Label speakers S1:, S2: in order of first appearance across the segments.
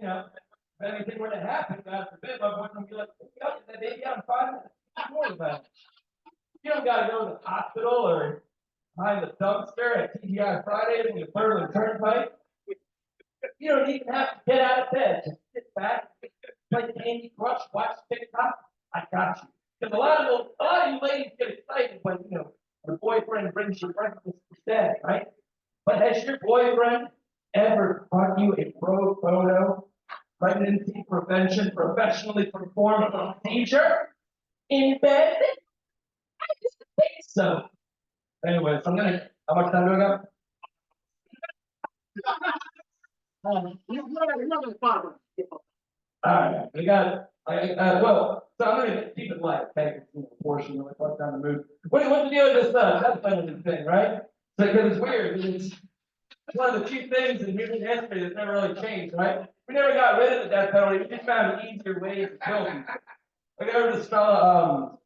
S1: you know, if anything were to happen, God forbid, my boyfriend would be like, "Get that baby out in 5 minutes. Don't worry about it. You don't got to go to the hospital or behind the dumpster at TGI Fridays when you burn the turnpike. You don't even have to get out of bed. Just sit back, play Candy Crush, watch TikTok. I got you. Because a lot of you ladies get excited when your boyfriend brings you breakfast instead, right? But has your boyfriend ever brought you a pro photo pregnancy prevention professionally performed procedure in bed? I just think so. Anyways, how much time do I got? All right, we got. Well, so I'm gonna keep it light, okay? Portion really fuck down the mood. What's the deal with this death penalty thing, right? So because it's weird, it's one of the few things in human history that's never really changed, right? We never got rid of the death penalty. We just found easier ways to kill people. Like there was this fella,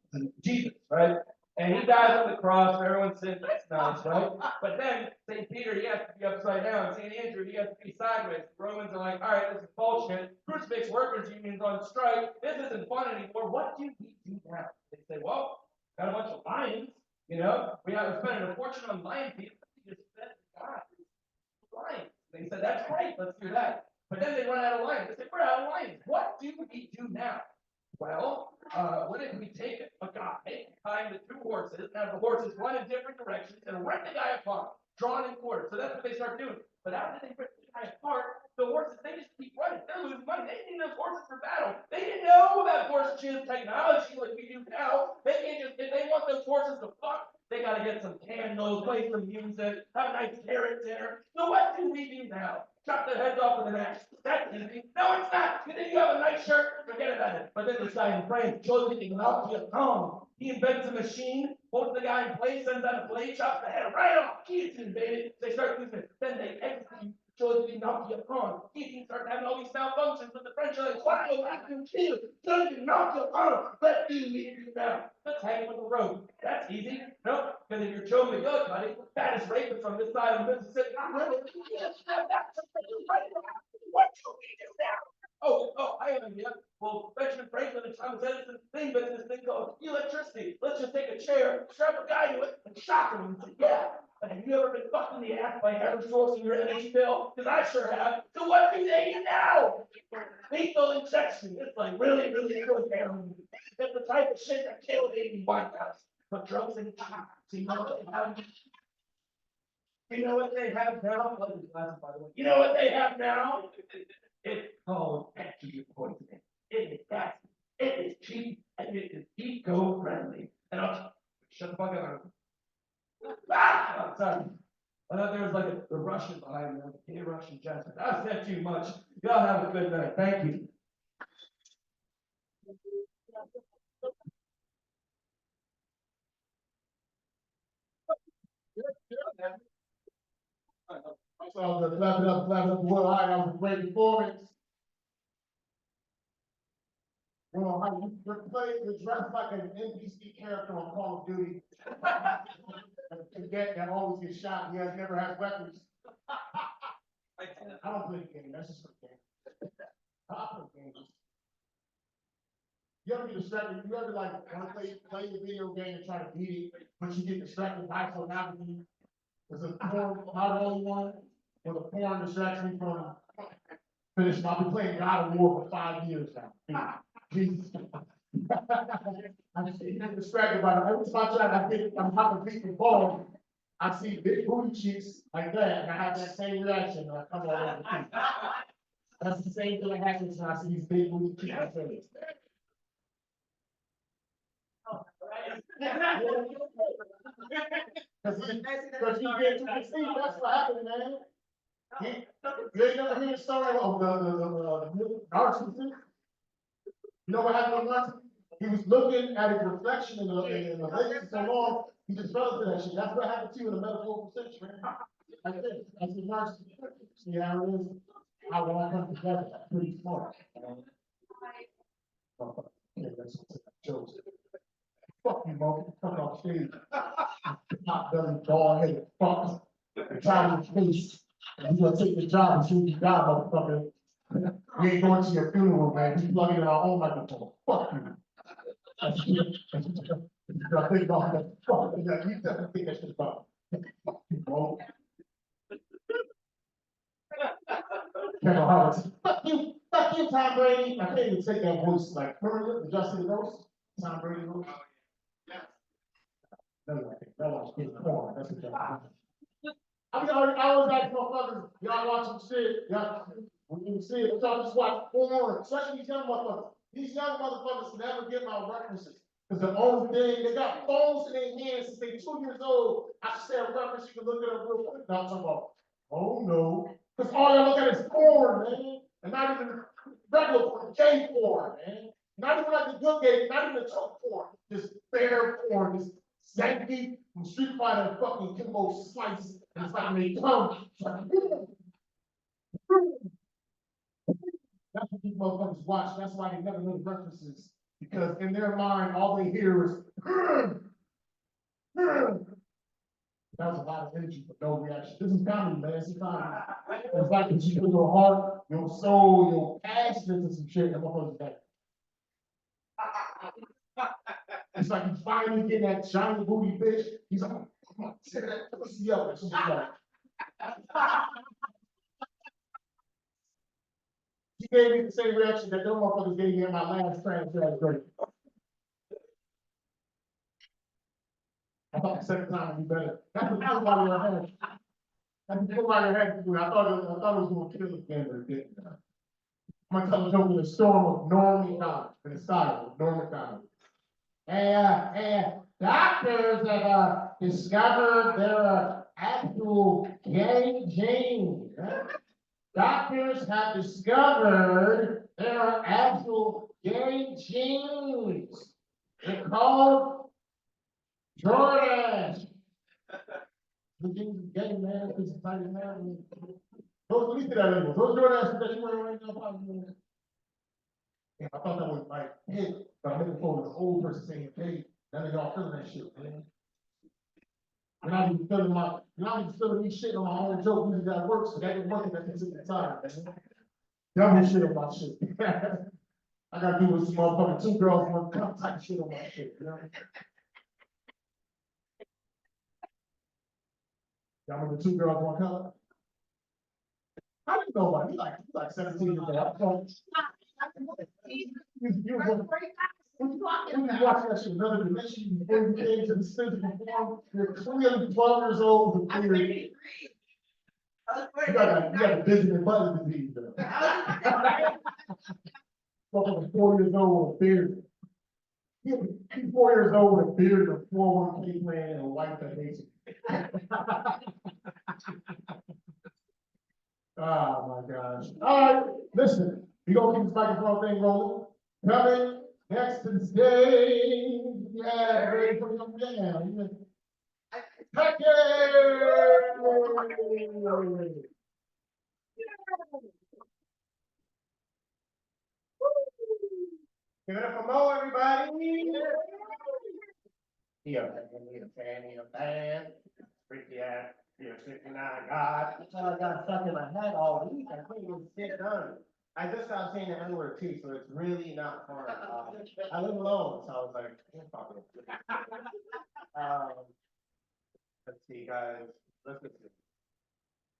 S1: Jesus, right? And he dies on the cross, and everyone says that's nice, right? But then St. Peter, he has to be upside down. St. Andrew, he has to be sideways. The Romans are like, all right, this is bullshit. Crucifix workers unions on strike. This isn't fun anymore. What do we do now? They say, well, got a bunch of lions. We have to spend a fortune on lion teeth. We just fed God lions. They said that's great. Let's do that. But then they run out of lions. They say we're out of lions. What do we do now? Well, what if we take a guy behind the two horses, and have the horses run in different directions, and rip the guy apart, drawn in quarters? So that's what they start doing. But after they rip the guy apart, the horses, they just keep running. They're losing money. They didn't need those horses for battle. They didn't know about horse-chip technology like we do now. They can't just, if they want those horses to fuck, they got to get some candles, play some music, have a nice carrot dinner. So what do we do now? Chop their heads off with an axe. That's easy. No, it's not. And then you have a nice shirt, forget about it. But then this guy in France, Joseph Ignacio Tom, he invents a machine, holds the guy in place, sends out a blade, chops the head right off. Guillotine, baby. They start using it. Then they execute Joseph Ignacio Tom. Guillotine starts having all these malfunctions, but the French are like, wow, I can kill Joseph Ignacio Tom. Let's do it now. Let's hang him with a rope. That's easy. Nope. Because if you're Joe McGillicuddy, fattest rapist from this side of Mississippi, what do we do now? Oh, I have an idea. Well, Benjamin Franklin and Thomas Edison, they invented this thing called electricity. Let's just take a chair, strap a guy to it, and shock him. And say, yeah. But have you ever been fucked in the ass by having source in your energy bill? Because I sure have. So what do they do now? Lethal injection. It's like really, really good heroin. It's the type of shit that killed Amy Winehouse. But drugs and so you know what they have? You know what they have now? By the way. You know what they have now? It's called active poisoning. It is fast, it is cheap, and it is eco-friendly. And I'll shut the fuck up. I'm sorry. I thought there was like a Russian behind me, like a gay Russian gentleman. I said too much. Y'all have a good night. Thank you.
S2: So the clap it up, well, all right, that was a great performance. Well, how you dress like an NPC character on Call of Duty. That always gets shot, he never has weapons. I don't play the game, that's just a game. I play games. You ever get distracted? You ever like want to play the video game and try to beat it, but you get distracted by pornography? There's a porn, not the only one, where the porn distracts me from finishing. I've been playing God of War for 5 years now. Jesus. I just get distracted by it. Every time I'm hopping people ball, I see big booty cheeks like that, and I have that same reaction, and I come all over the feet. That's the same thing that happens when I see these big booty cheeks. Because you get to the scene, that's what happened, man. You ain't never heard the story of the narcissist? You know what happened to Narcissist? He was looking at his reflection in the lens so long, he just fell into that shit. That's what happened to you in the metaphorical sense, man. That's it. That's the narcissist. See how it is? How it all comes together. Pretty smart. Yeah, that's jokes. Fuck you, Mo. Come off stage. Not belly, bald headed fuck. Try your face. And you gonna take the job and shoot the job, motherfucker. We ain't going to your funeral, man. We plugging in our own microphone. Fuck you. I think about that. Fuck, you definitely think that shit about. Fuck you, bro. Kevin Hart. Fuck you, Tom Brady. I can't even take that voice like, remember the Justin Rose? Tom Brady voice? That was good porn. That's what y'all. I mean, I always ask motherfuckers, y'all watching shit, y'all, when you see it, y'all just watch porn, especially these young motherfuckers. These young motherfuckers never get my references. Cause the only thing, they got phones in their hands since they 2 years old. I should say a reference, you can look it up real quick. Now I'm talking about, oh no. Cause all y'all look at is porn, man. And not even regular porn, gay porn, man. Not even like the good gay, not even the tough porn. Just fair porn, just Zanky from Street Fighter fucking Kimbo Slice. And it's like when they come, it's like, that's what these motherfuckers watch. That's why they never know the references. Because in their mind, all they hear is, that was a lot of energy, but no reaction. This is comedy, man. It's comedy. It's like if you put your heart, your soul, your passion into some shit, and motherfuckers back. It's like he's finally getting that shiny booty bitch. He's like, come on, tear that pussy up. And she's like, she gave me the same reaction that them motherfuckers gave me in my last franchise break. I thought the second time would be better. That's what I was about to have. That's what I had to do. I thought it was gonna kill the game, but it didn't. I'm gonna tell the joke in the storm of Norm Economy, in the style of Norm Economy. And doctors have discovered there are actual gay genes. Doctors have discovered there are actual gay genes. They're called Jordan. The genes are gay, man. It's a tiny man. Those, let me see that label. Those Jordans that you wearing right now, probably. Yeah, I thought that was like, hey, but I'm looking forward to the old person saying, hey, none of y'all feeling that shit, man. You're not even feeling me shit on my own joke, usually that works, but that didn't work at that particular time, man. Y'all been shit on my shit. I gotta do with some motherfucking 2 girls, 1 cup type shit on my shit, you know? Y'all remember 2 girls, 1 cup? How do you know about it? You like 17 years old. You watch that shit another dimension before you came to the physical form. You're clearly 12 years old with beard. You got a Benjamin Button disease though. Fucking 4 years old with a beard. He's 4 years old with a beard and a 401k plan and a wife that hates him. Oh my gosh. All right, listen, we gonna keep this microphone thing rolling. Coming next to the stage. Yeah, ready for some jam. Heck yeah! Give it up for Mo, everybody. He a fan. Freaky ass. You're 69, God. That's all I got stuck in my head all week. I couldn't even get done. I just started saying the N-word too, so it's really not fun. I live alone, so I was like, fuck it. Let's see, guys. Let's listen.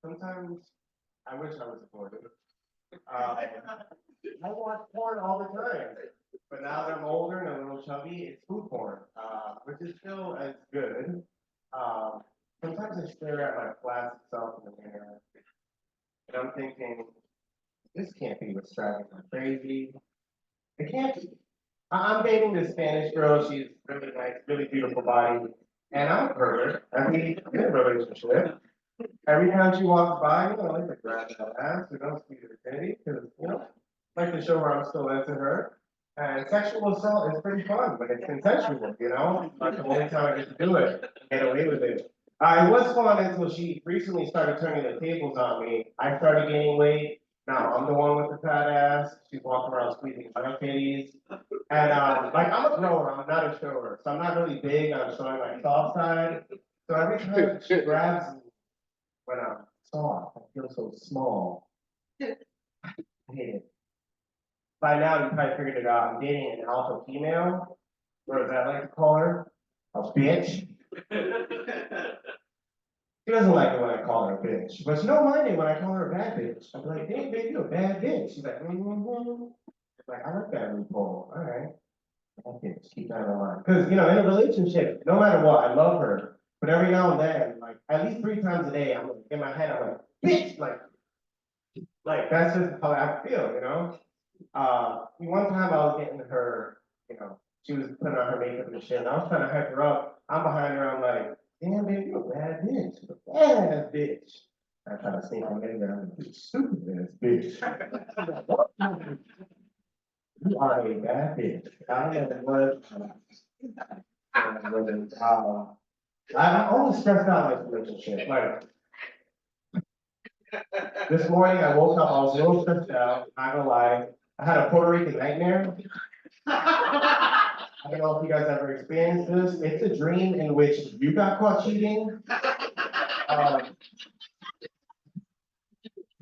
S2: Sometimes I wish I was supportive. I watch porn all the time, but now that I'm older and a little chubby, it's food porn, which is still as good. Sometimes I stare at my flat self in the mirror, and I'm thinking, this can't be what's driving me crazy. It can't be. I'm dating this Spanish girl. She's really nice, really beautiful body, and I'm a pervert. I mean, in a relationship. Every time she walks by, I like to grab that ass, see the virginity, because, I like to show her I'm still into her. And sexual assault is pretty fun, but it's consensual, Like the only time I get to do it, get away with it. It was fun until she recently started turning the tables on me. I started gaining weight. Now I'm the one with the fat ass. She's walking around squeezing my titties. And I'm a grower, I'm not a shower. So I'm not really big on showing my soft side. So every time she grabs me when I'm soft, I feel so small. I hate it.
S3: by now you probably figured it out, I'm dating an alpha female, or as I like to call her, a bitch. She doesn't like it when I call her a bitch, but she don't mind it when I call her a bad bitch. I'm like, hey, baby, you a bad bitch. She's like, mm-hmm. Like, I like that loophole, all right. Bad bitch, keep that in mind. Because, you know, in a relationship, no matter what, I love her, but every now and then, like, at least 3 times a day, I'm like, in my head, I'm like, bitch, like, that's just how I feel, you know? One time I was getting her, you know, she was putting on her makeup and shit, and I was trying to hype her up. I'm behind her, I'm like, damn, baby, you're a bad bitch. You're a bad bitch. I try to sneak them in there, I'm like, you stupid ass bitch. You are a bad bitch. I don't know what. I'm always stressed out in this relationship, like. This morning I woke up, I was a little stressed out, not gonna lie. I had a Puerto Rican nightmare. I don't know if you guys ever experienced this. It's a dream in which you got caught cheating.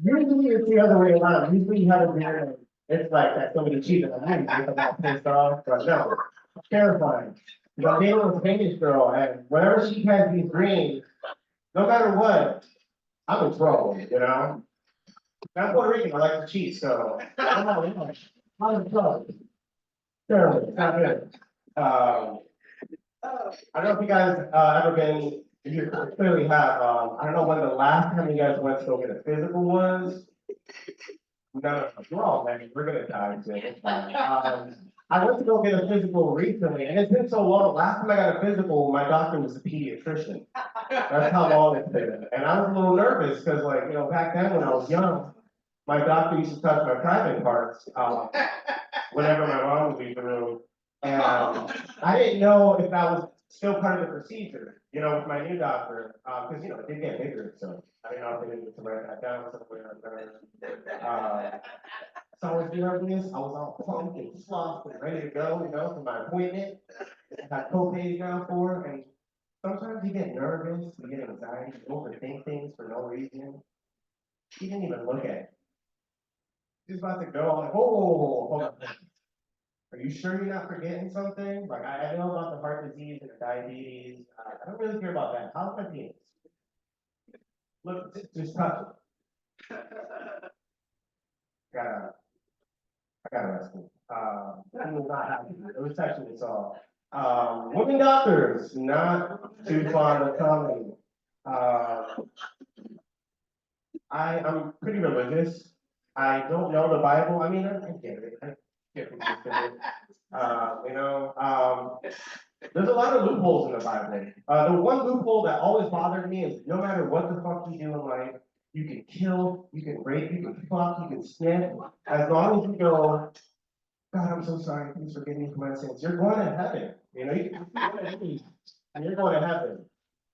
S3: Usually it's the other way around. Usually you have a dream and it's like that somebody cheated on you, you get all pissed off, but no, it's terrifying. You know, they were a Spanish girl, and whenever she has these dreams, no matter what, I'm in trouble, you know? I'm Puerto Rican, I like to cheat, so. I'm in trouble. Terrible, it's not good. I don't know if you guys, ever been, you clearly have, I don't know when the last time you guys went to go get a physical was. No, we're all men, we're gonna die soon, it's fine. I went to go get a physical recently, and it's been so long, last time I got a physical, my doctor was a pediatrician. That's how long it's been, and I was a little nervous, cause like, you know, back then when I was young, my doctor used to touch my private parts, whenever my mom would leave the room. And I didn't know if that was still part of the procedure, you know, with my new doctor, because, you know, it did get bigger, so I didn't know if they needed to write that down somewhere. So I was doing this, I was all pumped and fluffed and ready to go, you know, for my appointment. I had co-pays down for, and sometimes you get nervous, you get anxiety, you overthink things for no reason. She didn't even look at it. She's about to go, I'm like, whoa, hold on. Are you sure you're not forgetting something? Like, I know about the heart disease and the diabetes. I don't really care about that. How's my penis? Look, just touch it. I got arrested. He was not happy. It was sexually assault. Women doctors, not too fond of comedy. I'm pretty religious. I don't know the Bible. I mean, I get it. I get what you're saying. You know, there's a lot of loopholes in the Bible. The one loophole that always bothered me is no matter what the fuck you do in life, you can kill, you can rape, you can fuck, you can sniff, as long as you go, God, I'm so sorry, please forgive me for my sins. You're going to heaven. You know, you can and you're going to heaven.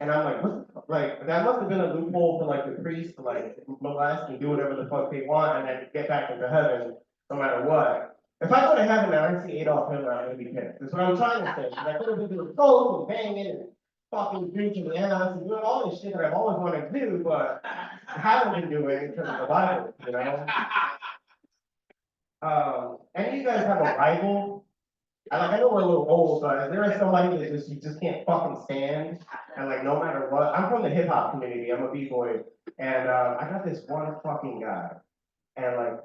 S3: And I'm like, what? Like, that must have been a loophole for like the priest to like molest and do whatever the fuck they want and then get back into heaven no matter what. If I go to heaven and I see Adolf Hitler, I'm gonna be pissed. That's what I'm trying to say. I could have been doing coke and banging and fucking drinking the ass and doing all this shit that I've always wanted to do, but I haven't been doing in terms of the Bible, you know? Any of you guys have a rival? I know we're a little old, but is there somebody that you just can't fucking stand? And like, no matter what, I'm from the hip hop community, I'm a B-boy, and, I got this one fucking guy. And like,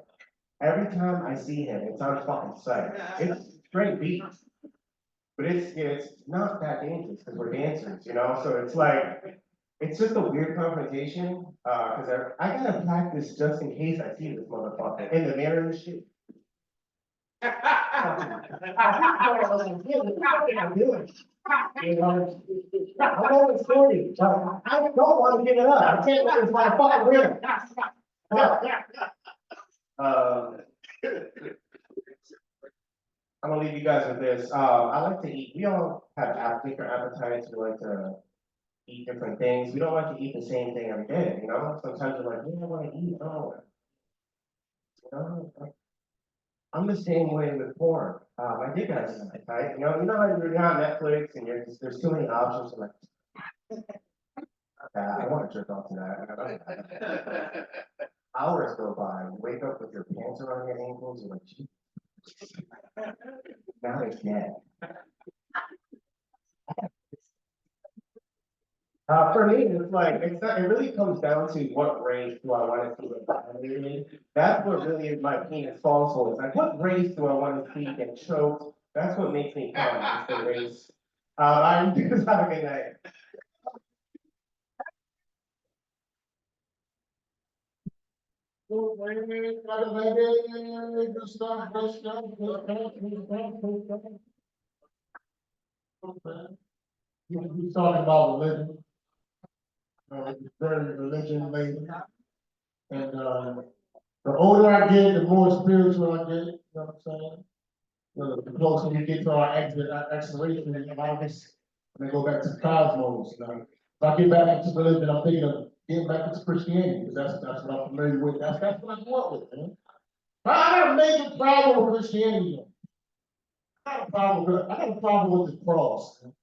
S3: every time I see him, it's on fucking sight. It's straight beat. But it's not that dangerous, because we're dancers, you know, so it's like, it's just a weird confrontation, cause I gotta practice just in case I see this motherfucker in the mirror and shit. I'm always 40, but I don't want to give it up. I can't let this motherfucker win. I'm gonna leave you guys with this. I like to eat. We all have different appetites. We like to eat different things. We don't like to eat the same thing every day, you know? Sometimes we're like, yeah, I want to eat. Oh, you know? I'm the same way with porn. My dick has an appetite. You know how you're on Netflix and there's too many options. I'm like, okay, I want to jerk off to that. Hours go by. You wake up with your pants around your ankles. You're like, gee, Not again. For me, it's like, it really comes down to what race do I want to see in family. That's what really is my penis falls for. It's like, what race do I want to see get choked? That's what makes me come, is the race. I'm just have a good night.
S2: Good stuff, good stuff, good stuff, good stuff, good stuff. You talking about religion. It's very religion laden. And, the older I get, the more spiritual I get, you know what I'm saying? The closer we get to our expiration, a lot of us, when they go back to the cosmos, you know? If I get back into religion, I'm thinking of getting back into Christianity, because that's what I'm familiar with, that's what I grew up with, man. But I got a major problem with Christianity, though. I got a problem with the cross. Man.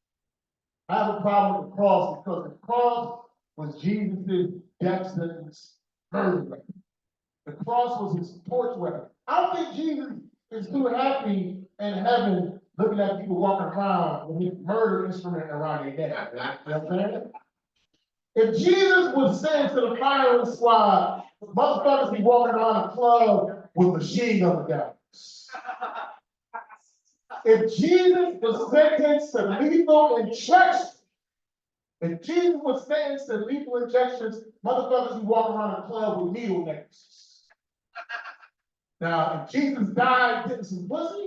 S2: I have a problem with the cross because the cross was Jesus' death sentence murder weapon. The cross was his torch weapon. I don't think Jesus is too happy in heaven looking at people walking around with his murder instrument around their neck. You know what I'm saying? If Jesus was sent to the firing squad, motherfuckers be walking around the club with machine gun guns. If Jesus was sentenced to lethal injections, motherfuckers be walking around the club with needle necklaces. Now, if Jesus died getting some pussy,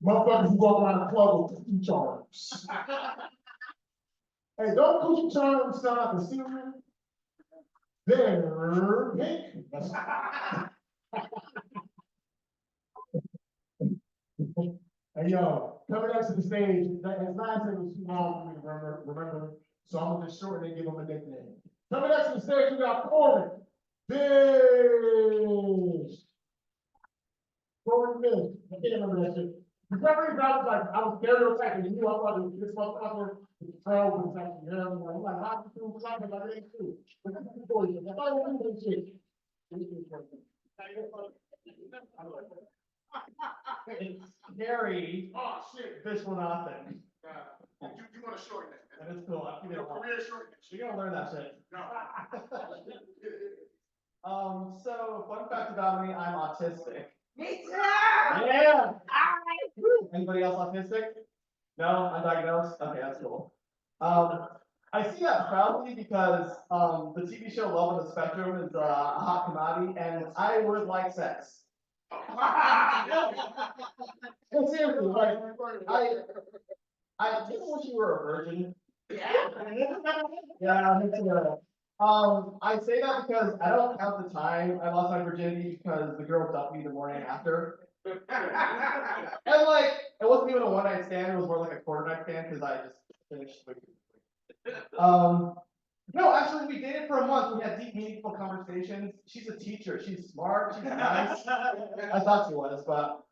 S2: motherfuckers be walking around the club with coochie charms. Hey, don't coochie charms sound like a cereal? They're pink. Hey, yo, coming next to the stage, his last name was too long for me to remember, so I'm gonna just shorten it and give him a nickname. Coming next to the stage, we got Corbin Fish. Corbin Fish, I can't remember that shit. For some reason, I was stereotyping you, I thought it was this motherfucker, the pro, was actually him, I'm like, how you do something like that too? But this is for you, I thought it was this shit.
S3: It's scary.
S2: Oh, shit.
S3: Viswanathan.
S2: You wanna shorten it?
S3: That is cool. I'll give it a
S2: Career shorten it.
S3: You're gonna learn that shit.
S2: No.
S3: So fun fact about me, I'm autistic.
S4: Me too!
S3: Yeah. Anybody else autistic? No, undiagnosed? Okay, that's cool. I see that proudly because, the TV show Love on the Spectrum is a hot commodity and I would like sex. No, seriously, like, I didn't wish you were a virgin. Yeah, me too. I say that because I don't have the time. I lost my virginity because the girl dumped me the morning after. And like, it wasn't even a one night stand, it was more like a quarter night stand because I just finished with. No, actually, we dated for a month. We had deep, meaningful conversations. She's a teacher. She's smart. She's nice. I thought she was,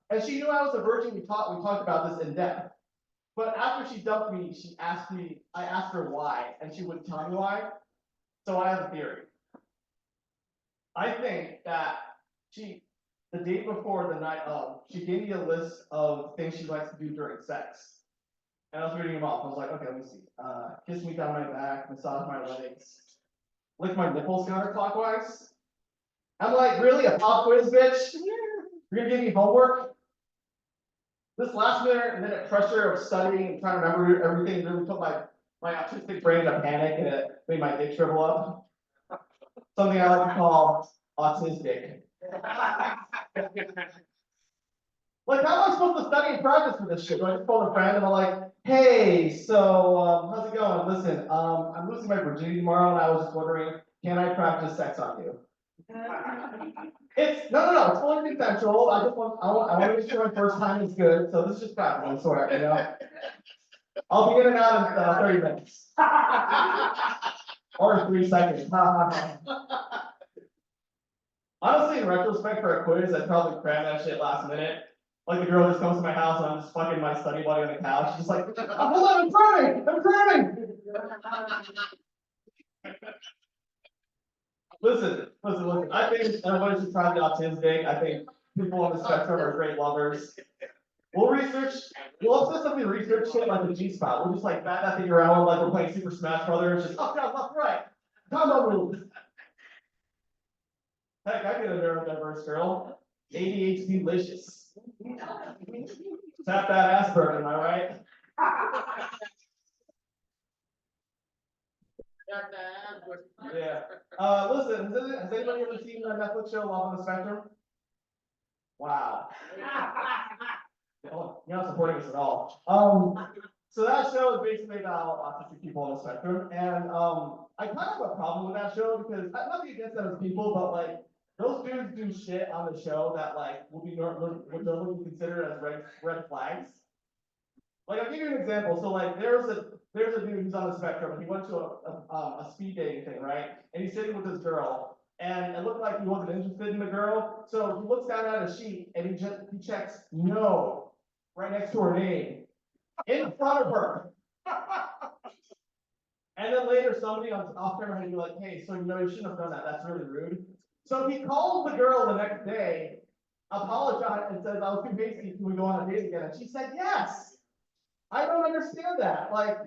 S3: and she knew I was a virgin. We talked about this in depth. But after she dumped me, I asked her why, and she wouldn't tell me why. So I have a theory. I think that the day before the night of, she gave me a list of things she likes to do during sex. And I was reading them off. I was like, okay, let me see. Kiss me down my back, massage my legs, lick my nipples counterclockwise. I'm like, really? A pop quiz, bitch? You're gonna give me homework? This last minute pressure of studying and trying to remember everything really put my autistic brain in a panic and it made my dick shrivel up. Something I like to call autistic. Like, how am I supposed to study and practice for this shit? Do I just phone a friend and I'm like, hey, so, how's it going? Listen, I'm losing my virginity tomorrow and I was just wondering, can I practice sex on you? It's, no, it's fully consensual. I want to make sure my first time is good, so this is just practice, I swear, you know? I'll be in and out in 30 minutes. Or 3 seconds. Honestly, in retrospect for a quiz, I'd probably cram that shit last minute. Like the girl just comes to my house and I'm just fucking my study buddy on the couch, just like, hold on, I'm cramming. Listen, I think everybody should try the autistic. I think people on the spectrum are great lovers. We'll obsessively research shit like the G-spot. We'll just like bat that thing around like we're playing Super Smash Brothers, just up, down, left, right. Combo moves. Heck, I get a neurodiverse girl. ADHD-licious. Tap that Asperger, am I right? Yeah. Listen, has anybody ever seen the Netflix show Love on the Spectrum? Wow. Oh, you're not supporting us at all. So that show is basically about autistic people on the spectrum, and I kind of have a problem with that show because I'm nothing against those people, but like those dudes do shit on the show that like would normally be considered as red flags. Like I'll give you an example. So like there's a dude who's on the spectrum, and he went to a speed dating thing, right? And he's sitting with this girl, and it looked like he wasn't interested in the girl. So he looks down at a sheet and he checks no right next to her name in front of her. And then later somebody on off camera would be like, hey, so you know you shouldn't have done that. That's really rude. So he calls the girl the next day, apologized, and says, I was too hasty, can we go on a date again? And she said, yes. I don't understand that. Like,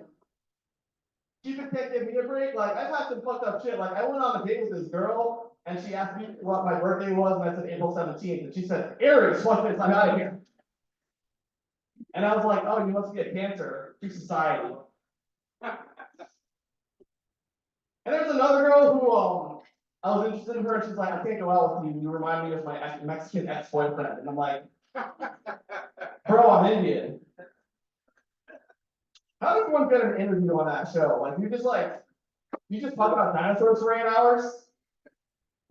S3: she can't give me a break. Like, I've had some fucked up shit. Like, I went on a date with this girl, and she asked me what my birthday was, and I said April 17th. And she said, Aries, fuck this, I'm out of here. And I was like, oh, you must be a Cancer to society. And there's another girl who, I was interested in her, and she's like, I can't go out with you. You remind me of my Mexican ex-boyfriend. And I'm like, bro, I'm Indian. How does one get an interview on that show? Like, you just talk about dinosaurs for 8 hours?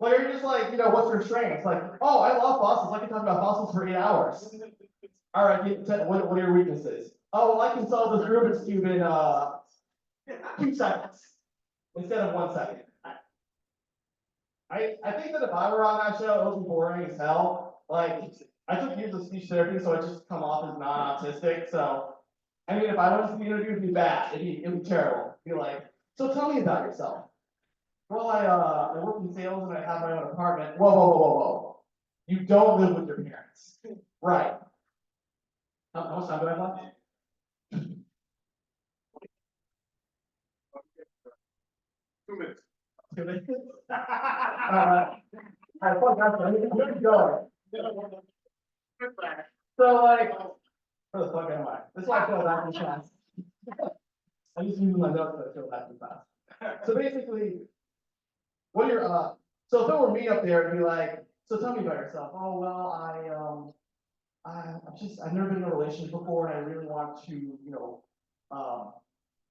S3: Like, are you just like, what's your strengths? Like, oh, I love fossils. I can talk about fossils for 8 hours. All right, what are your weaknesses? Oh, well, I can solve this Rubik's Cube in 2 seconds instead of 1 second. I think that if I were on that show, it would be boring as hell. Like, I took years of speech therapy, so I just come off as non-autistic. So, I mean, if I went to the interview, it'd be bad. It'd be terrible. It'd be like, so tell me about yourself. Well, I work in sales and I have my own apartment. Whoa. You don't live with your parents. Right. How much time do I have left?
S2: 2 minutes.
S3: 2 minutes? Alright, fuck that, let's go. So like, where the fuck am I? This is why I feel that too fast. I'm just using my notes, but I feel that too fast. So basically, so if it were me up there, it'd be like, so tell me about yourself. Oh, well, I've never been in a relationship before and I really want to,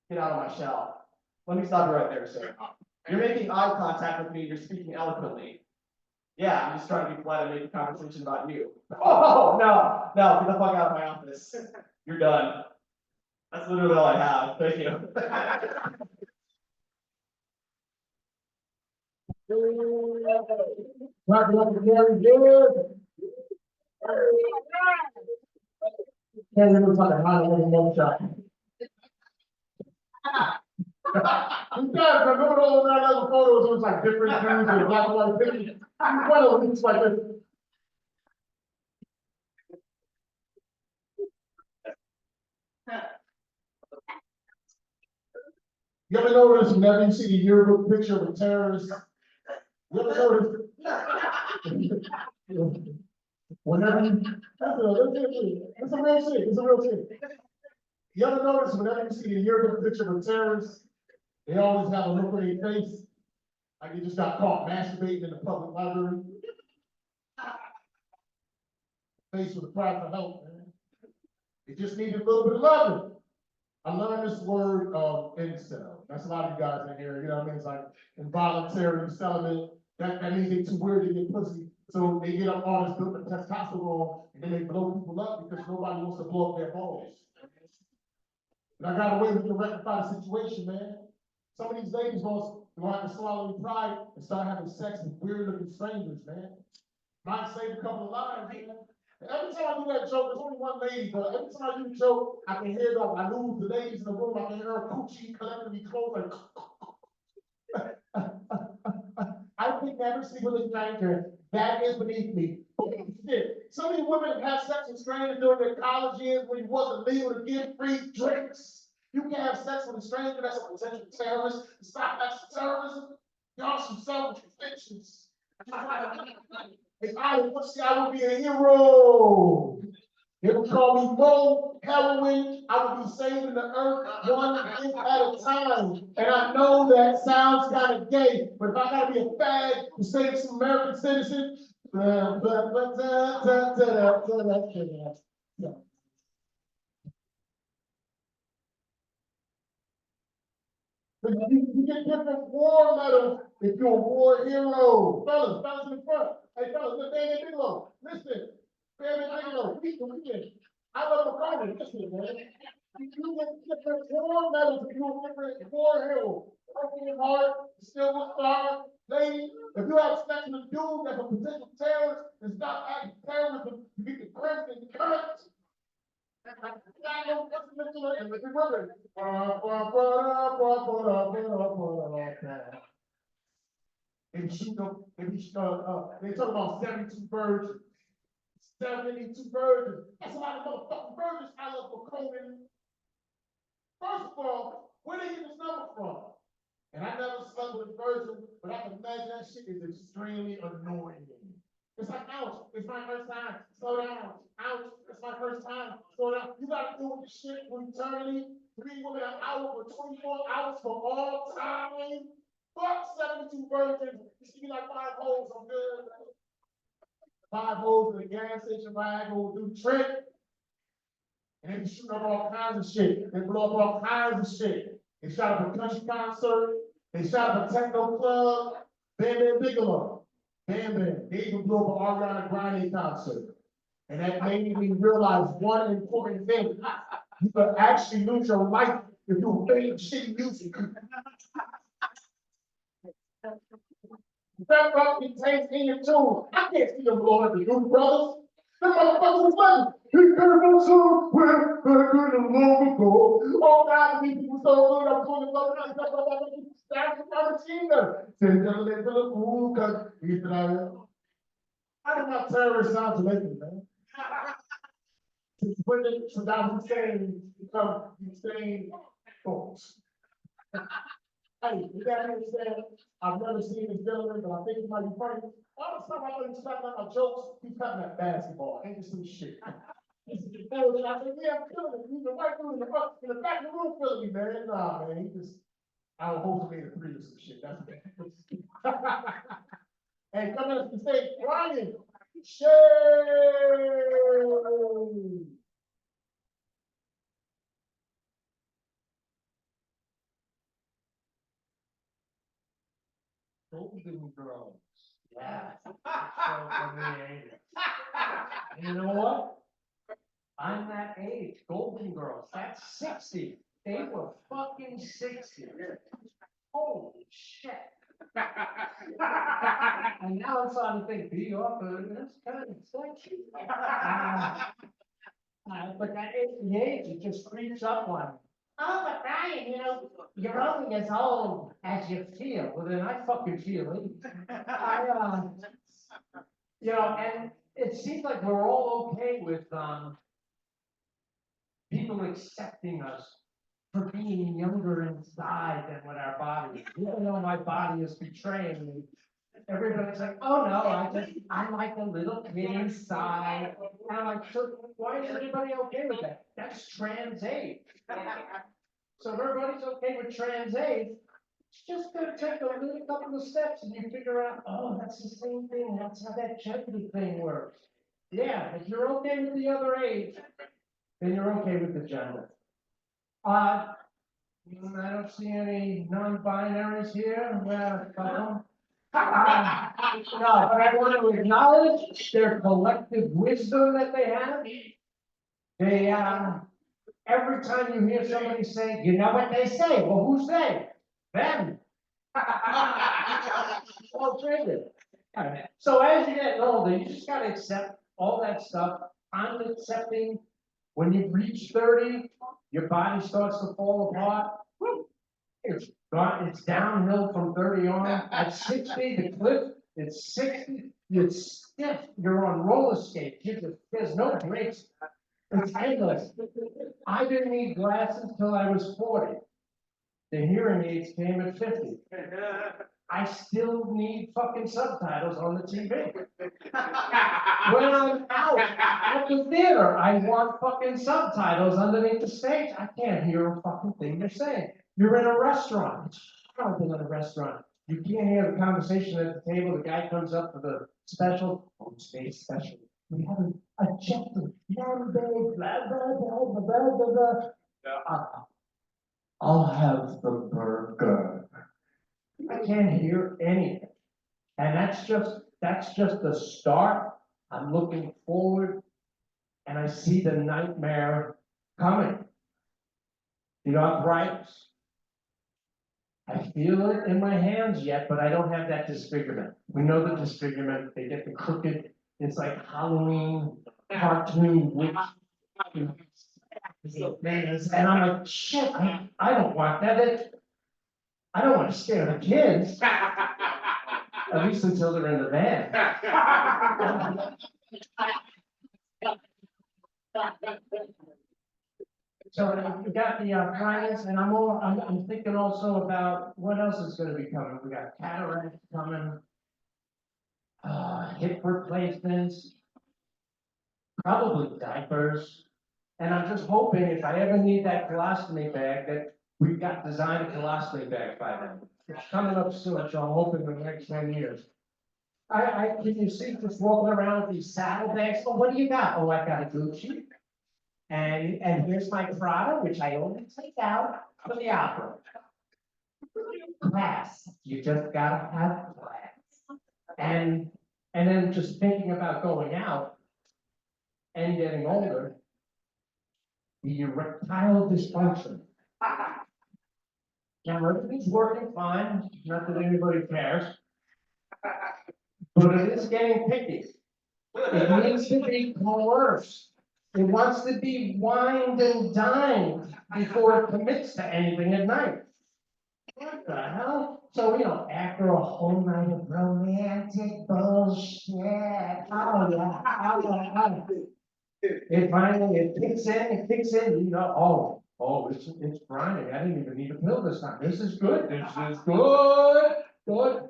S3: get out of my shell. Let me stop you right there, sir. You're making eye contact with me, you're speaking eloquently. Yeah, I'm just trying to be polite and make a conversation about you. Oh, no, get the fuck out of my office. You're done. That's literally all I have. Thank you.
S2: Clap it up for Gary Good. Gary looks like a hot little mugshot. You guys remember all that other photos? It was like different dudes with black and white pictures. One of them looks like this. You ever notice whenever you see the yearbook picture of a terrorist? You ever notice? Whenever you, it's a real shit. You ever notice whenever you see the yearbook picture of a terrorist, they always have a look on their face, like they just got caught masturbating in the public library. Face with a cry for help, man. It just needed a little bit of loving. I learned this word of incel. That's a lot of you guys in here, what I mean? It's like involuntary celibate. That means they too weird to get pussy. So they get up all this good testosterone and then they blow people up because nobody wants to blow up their balls. And I got a way we can rectify the situation, man. Some of these ladies will have to swallow their pride and start having sex with weird looking strangers, man. Might save a couple of lives, man. And every time I do that joke, there's only one lady, but every time I do the joke, I can hear I lose the ladies in the room, I can hear her coochie collectively close like I think never sleep with a stranger. That is beneath me. Shit. So many women have sex with strangers during their college years when it wasn't legal to give free drinks. You can't have sex with a stranger that's a potential terrorist. Stop that terrorism. Y'all some selfish bitches. If I was pussy, I would be a hero. They would call me Mo Heroin. I would be saving the earth one drink at a time. And I know that sounds kind of gay, but if I gotta be a fag to save some American citizens, but you get different war medals if you're a war hero. Fellas in the front. Hey, fellas, look, David Bigelow, listen. David Bigelow, we I love McCartney, listen, man. You get different war medals if you're a different war hero. Working hard, Silver Star, lady. If you have sex with a dude that's a potential terrorist and stop acting terrorism, you get the crimson current. And with the women. They talk about 72 virgins. 72 virgins. That's a lot of motherfucking virgins I love for Conan. First of all, where did he get this number from? And I never slept with a virgin, but I can imagine that shit is extremely annoying. It's like, ouch, it's my first time, slow down, ouch, it's my first time, slow down. You gotta do this shit for eternity, 3 women an hour for 24 hours for all time. Fuck 72 virgins, you see me like 5 holes, I'm good. 5 holes in the gas station, rag will do the trick. And they be shooting up all kinds of shit, they blow up all kinds of shit. They shot up a country concert, they shot up a techno club, Bam Bigelow. Bam, they even blew up an Ariana Grande concert. And that made me realize one important thing. You could actually lose your life if you fake shitty music. That rock contains in your tune. I can't see them blowing up the new brothers. Them motherfuckers was like, he could have been somewhere better than long ago. Oh God, these people so good, I'm pulling them up, that's the machine gun. I do not terrorist sound Jamaican, man. When Saddam Hussein become Hussein folks. Hey, you gotta understand, I've never seen this gentleman, but I think he might be funny. All the time I know he's cutting out my jokes, he's cutting that basketball, ain't this some shit. This is the bullshit. I said, yeah, I'm feeling it. He's the white dude in the back of the room feeling me, man. Nah, man, he just, I would hopefully made a 3 or some shit, that's bad. And coming up to the stage, Ryan, Shay. Golden Girls. Yeah.
S4: You know what? I'm that age, Golden Girls, that's 60. They were fucking 60. Holy shit. And now I'm starting to think, be offer, that's kind of sexy. But that is the age, it just creeps up on me. Oh, but Brian, you know, you're only as old as you feel. Well, then I fucking feel it. You know, and it seems like we're all okay with, people accepting us for being younger inside than what our body is. Even though my body is betraying me, everybody's like, oh no, I'm like a little kid inside. And I'm like, so why is everybody okay with that? That's trans age. So if everybody's okay with trans age, it's just gonna take a little couple of steps and you figure out, oh, that's the same thing, that's how that gender thing works. Yeah, if you're okay with the other age, then you're okay with the gender. I don't see any non-binaries here. No, but I want to acknowledge their collective wisdom that they have. They, every time you hear somebody say, you know what they say? Well, who's they? Them. Well, triggered. So as you get older, you just gotta accept all that stuff. I'm accepting when you reach 30, your body starts to fall apart. It's downhill from 30 on. At 60, the cliff it's 60, it's stiff, you're on roller skates, there's no brakes. It's endless. I didn't need glasses till I was 40. The hearing aids came at 50. I still need fucking subtitles on the TV. When I'm out at the theater, I want fucking subtitles underneath the stage. I can't hear a fucking thing they're saying. You're in a restaurant. It's horrible in a restaurant. You can't hear the conversation at the table. The guy comes up for the special, today's special. We have a check, blah, blah, blah, blah, blah, blah, blah. I'll have the burger. I can't hear anything. And that's just the start. I'm looking forward and I see the nightmare coming. The arthritis. I feel it in my hands yet, but I don't have that disfigurement. We know the disfigurement, they get the crooked, it's like Halloween, cartoon witch. And I'm like, shit, I don't want that. I don't want to scare the kids. At least until they're in the van. So we got the arthritis, and I'm thinking also about what else is gonna be coming. We got cataracts coming. Hip replacements. Probably diapers. And I'm just hoping if I ever need that colostomy bag, that we've got designed a colostomy bag by then. It's coming up soon, so I'm hoping in the next 10 years. Can you see just walking around with these saddlebags? Oh, what do you got? Oh, I got a Gucci. And here's my Prada, which I only take out for the opera. Class, you just gotta have class. And then just thinking about going out and getting older, the erectile dysfunction. Now, everything's working fine, not that anybody cares. But it is getting picky. It needs to be coerced. It wants to be wined and dined before it commits to anything at night. What the hell? So, after a whole night of romantic bullshit, oh yeah. It finally, it kicks in, it's grinding, I didn't even need a pill this time, this is good, good.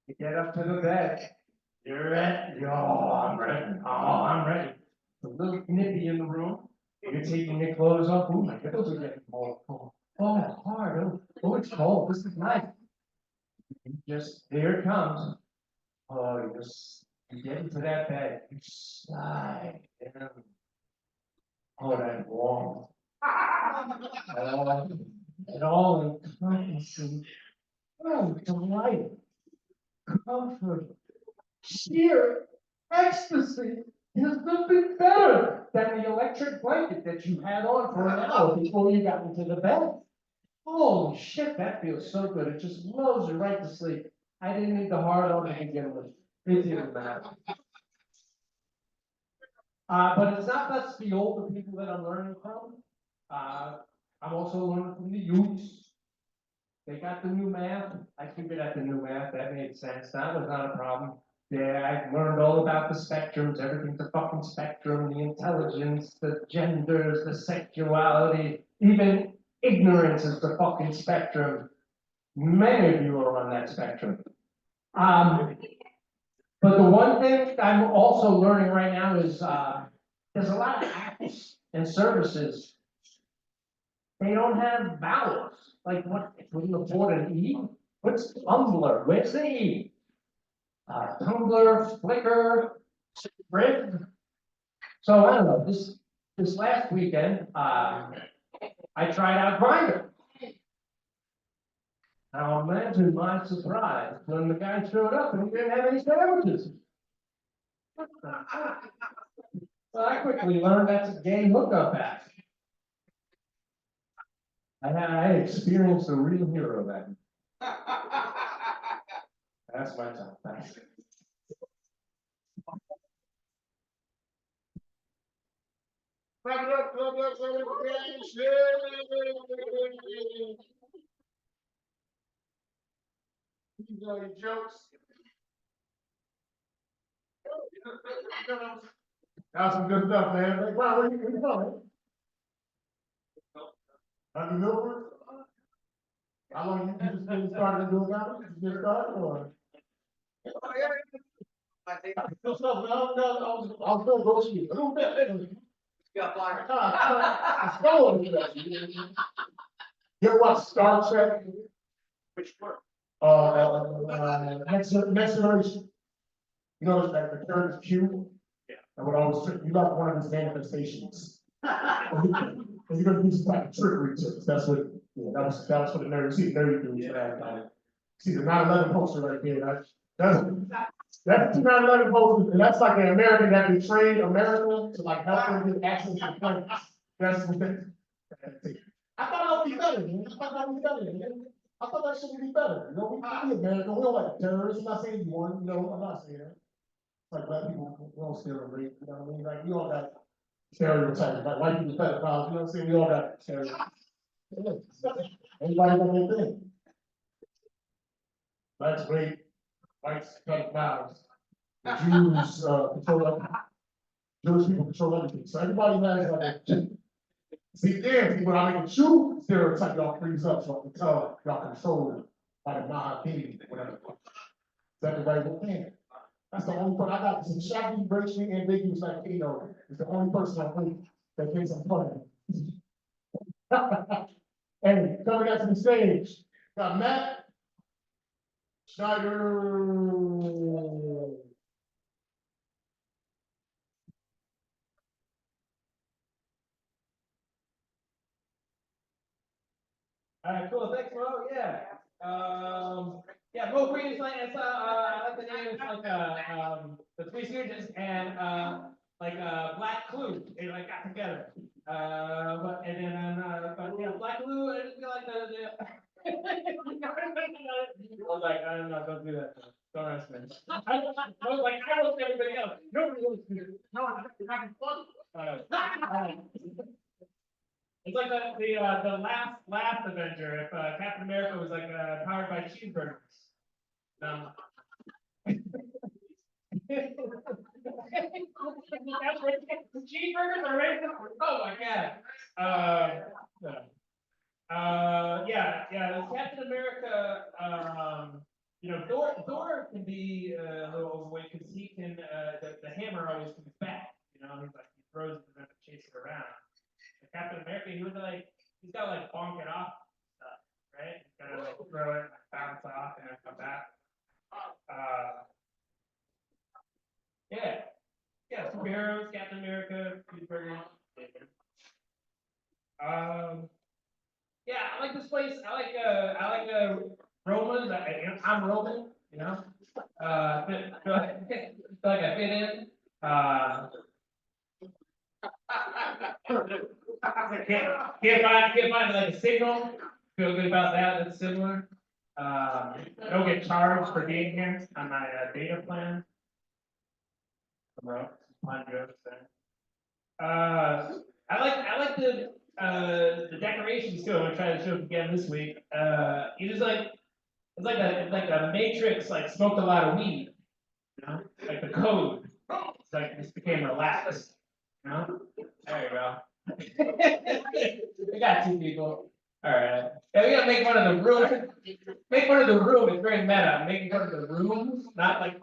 S4: You get up to the bed, you're ready, I'm ready. A little nippy in the room, you're taking your clothes off, ooh, my nipples are getting cold. Oh, it's hard, oh, it's cold, this is nice. Here it comes. Oh, you get into that bed, you slide down. Oh, that warmth. It all encompassing. Oh, delight. Comfort. Sheer ecstasy. There's nothing better than the electric blanket that you had on for an hour before you got into the bed. Holy shit, that feels so good. It just lulls you right to sleep. I didn't need the hard on to begin with. It didn't matter. But it's not just the older people that I'm learning from. I'm also learning from the youths. They got the new math. I figured out the new math. That made sense. That was not a problem. Yeah, I learned all about the spectrums. Everything's a fucking spectrum. The intelligence, the genders, the sexuality, even ignorance is the fucking spectrum. Many of you are on that spectrum. But the one thing I'm also learning right now is there's a lot of apps and services. They don't have vowels. Like what you afford an E? What's Tumblr? Where's the E? Tumblr, Flickr, Sprint. So I don't know. This last weekend, I tried out Grindr. Now imagine my surprise when the guy showed up and he didn't have any sandwiches. Well, I quickly learned that's a gay hookup app. I experienced a real hero then. That's my time. Thanks.
S2: These are your jokes. That was some good stuff, man. Like, wow, where you from, man? Happy Milford? How long you just getting started doing comedy? You just started or? Still stuff, no, I was gonna go see you. A little bit. I stole it. You ever watch Star Trek?
S3: Which work?
S2: Next Generation. You know, like the third is Q.
S3: Yeah.
S2: And what I was, you left one of his manifestations. And you're gonna do some type of trickery to us. That's what, yeah, that was for the nerds. See, the nerdy dudes for that. See the 9/11 poster right there. That's the 9/11 poster, and that's like an American that betrayed America to like help them get access to planes. That's what that. I thought that would be better, man. I thought that would be better, man. I thought that should be better. You know, we America, we don't like terrorists. I'm not saying you want, you know, I'm not saying that. Like black people, we don't steal and rape, you know what I mean? Like, we all got stereotypes, like white people pedophiles, you know what I'm saying? We all got stereotypes. Everybody got their thing. Blacks rape, whites pedophiles, the Jews, control everything. Jewish people control everything, so everybody has like a. See, when I make a true stereotype, y'all freeze up, so I can tell y'all controlled by the non-opinion, whatever. That's the right thing. That's the only person, I got some shaggy, racially ambiguous, like, you know, it's the only person I think that thinks I'm funny. And coming out to the stage, got Matt Schneider.
S1: All right, cool, thanks, Mo, yeah. Yeah, Mo previously, it's, I like the name, it's like, the Three Stooges and, Black Clue, they like got together. But, and then, but, yeah, Black Clue, I just feel like the. I was like, I don't know, don't do that, don't ask me. I was like, I was everybody else, nobody wants to do it. No, I'm having fun. It's like the last Avenger, if Captain America was like powered by cheeseburgers. That's right. Cheeseburgers are right. Oh my god. Yeah. Captain America. Thor can be a little overweight because he can. The hammer always comes back. You know, he's like he throws it and then chases it around. Captain America, he's got like bonk it off stuff, right? He's gotta like throw it, bounce off, and then come back. Yeah, superheroes, Captain America, cheeseburgers. Yeah, I like this place. I like Romans. I'm Roman, you know. Feel like I fit in. Can't find like a signal. Feel good about that. That's similar. I don't get charged for being here on my data plan. Fun jokes there. I like the decorations too. I'm gonna try to show it again this week. You just like it's like a Matrix like smoked a lot of weed. You know, like the code. It's like this became relaxed. You know, there you go. We got two people. All right. Yeah, we gotta make fun of the room. Make fun of the room. It's very meta. I'm making fun of the rooms, not like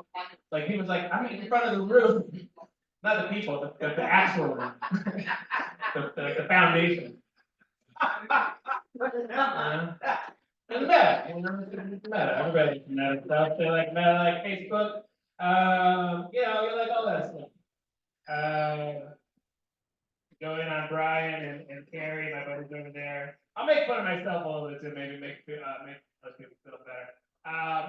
S1: he was like, I'm making fun of the room, not the people, the actual room, the foundation. It's meta. You know, it's meta. Everybody's meta stuff. They like meta, like Facebook. You know, you like all that stuff. Go in on Brian and Carrie, my buddies over there. I'll make fun of myself a little bit too, maybe make those people feel better.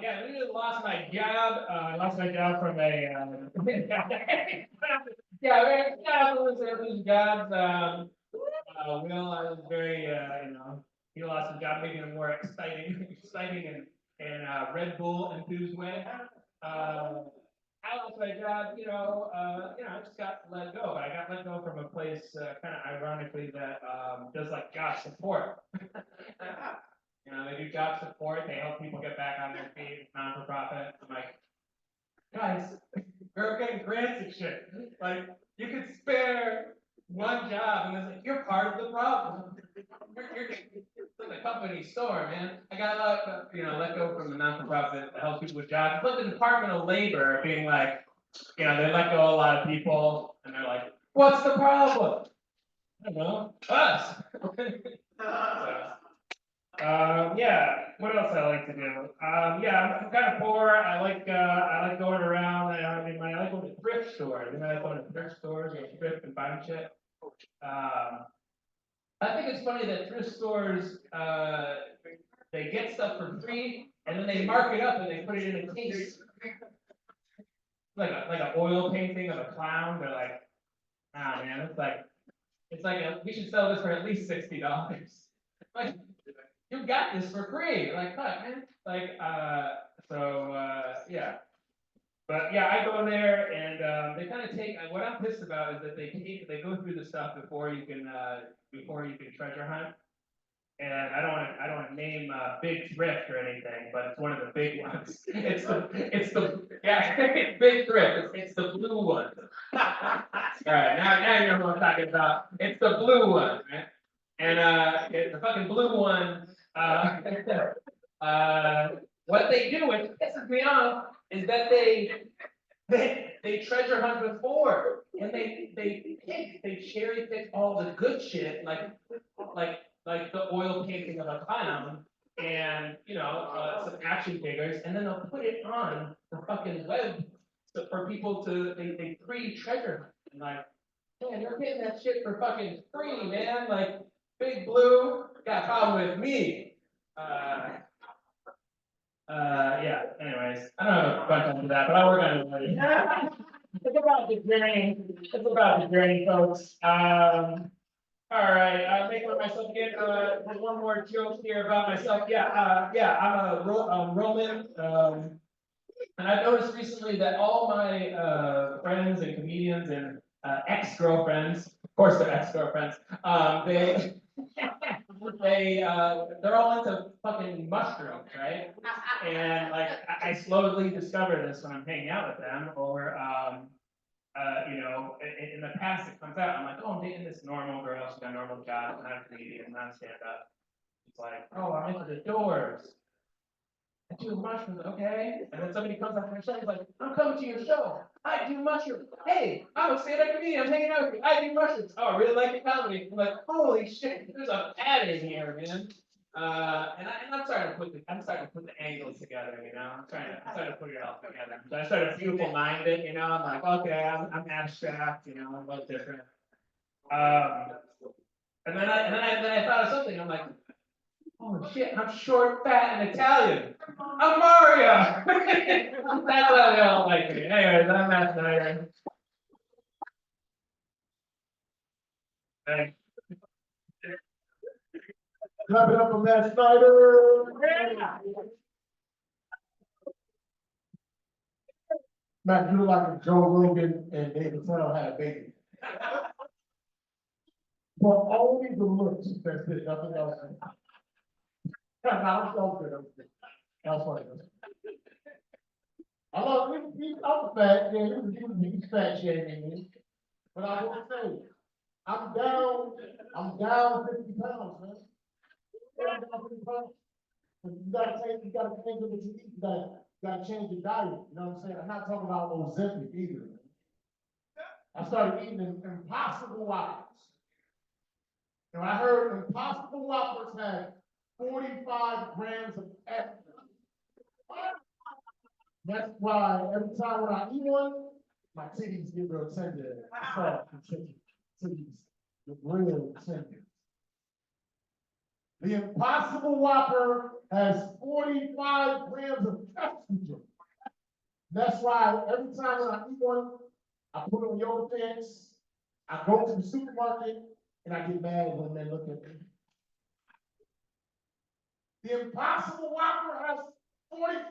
S1: Yeah, we just lost my job. I lost my job from a yeah, losing jobs. Will, I was very he lost his job, making it more exciting and Red Bull enthused way. I lost my job, I just got let go, but I got let go from a place, kind of ironically that, does like job support. They do job support, they help people get back on their feet, non-for-profit. I'm like, guys,
S5: we were getting grants and shit. Like, you could spare one job and it's like, you're part of the problem. It's like a company store, man. I got let go from the non-for-profit that helps people with jobs. But the Department of Labor being like, they let go a lot of people and they're like, what's the problem? I don't know, us. Yeah, what else I like to do? Yeah, I'm kind of poor. I like going around. I like going to thrift stores. I like going to thrift stores or thrift and buying shit.
S1: I think it's funny that thrift stores, they get stuff for free and then they mark it up and they put it in a case. Like an oil painting of a clown. They're like, ah, man, we should sell this for at least $60. Like, you got this for free. Like, fuck, man. Like, yeah. But yeah, I go in there and they kind of take. What I'm pissed about is that they go through the stuff before you can treasure hunt. And I don't want to name Big Thrift or anything, but it's one of the big ones. It's Big Thrift. It's the blue one. All right, now you know what I'm talking about. It's the blue one, right? And the fucking blue one. What they do, which pisses me off, is that they treasure hunt before, and they cherry pick all the good shit, like the oil painting of a clown, and some action figures, and then they'll put it on the fucking web for people to they treasure hunt, and like, man, you're getting that shit for fucking free, man. Like, Big Blue got a problem with me. Yeah, anyways, I don't have a bunch of that, but I'll work on it later. It's about the journey. It's about the journey, folks. All right, I'll make for myself again. There's one more joke here about myself. Yeah, I'm a Roman. And I've noticed recently that all my friends and comedians and ex-girlfriends, of course they're ex-girlfriends, they're all into fucking mushrooms, right? And like I slowly discover this when I'm hanging out with them, or in the past it comes out, I'm like, oh, I'm dating this normal girl, she's got a normal job, and I'm a comedian, not stand up. It's like, oh, I'm into the Doors. I do mushrooms, okay? And then somebody comes up to my show, he's like, I'm coming to your show. I do mushrooms. Hey, I'm a stand-up comedian, I'm hanging out with you. I do mushrooms. Oh, I really like your comedy. I'm like, holy shit, there's a pattern here, man. And I'm starting to put the angles together, I'm starting to put it all together. So I started beautiful minded, I'm like, okay, I'm abstract, I'm a little different. And then I thought of something, I'm like, oh shit, I'm short, fat, and Italian. I'm Mario. That's why they all like me. Anyways, I'm Matt Snyder. Thanks.
S2: Clap it up for Matt Snyder. Matt, you look like if Joe Rogan and Dave Patel had a baby. But only the looks, that's it, nothing else. I'm so good. That's funny. I love I'm fat, yeah, he's fat shaming me. But I will say, I'm down 50 pounds, man. I'm down 50 pounds. But you gotta change what you eat, you gotta change your diet, you know what I'm saying? I'm not talking about Ozempic either. I started eating Impossible Whoppers. And I heard Impossible Whoppers had 45 grams of fat. That's why every time when I eat one, my titties get real tender. Titties get real tender. The Impossible Whopper has 45 grams of estrogen. That's why every time when I eat one, I put on yoga pants, I go to the supermarket, and I get mad when they look at me. The Impossible Whopper has 45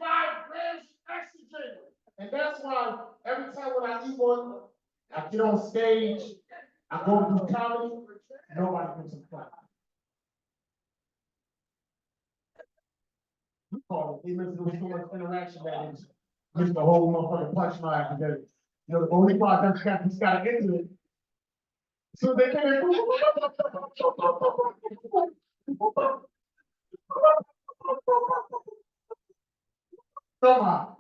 S2: grams of estrogen. And that's why every time when I eat one, I get on stage, I go do comedy, nobody gives a fuck. We call it, they listen to so much interaction that is, missed the whole motherfucking punchline today. You know, the police car he's got to into it. So they came in. Toma.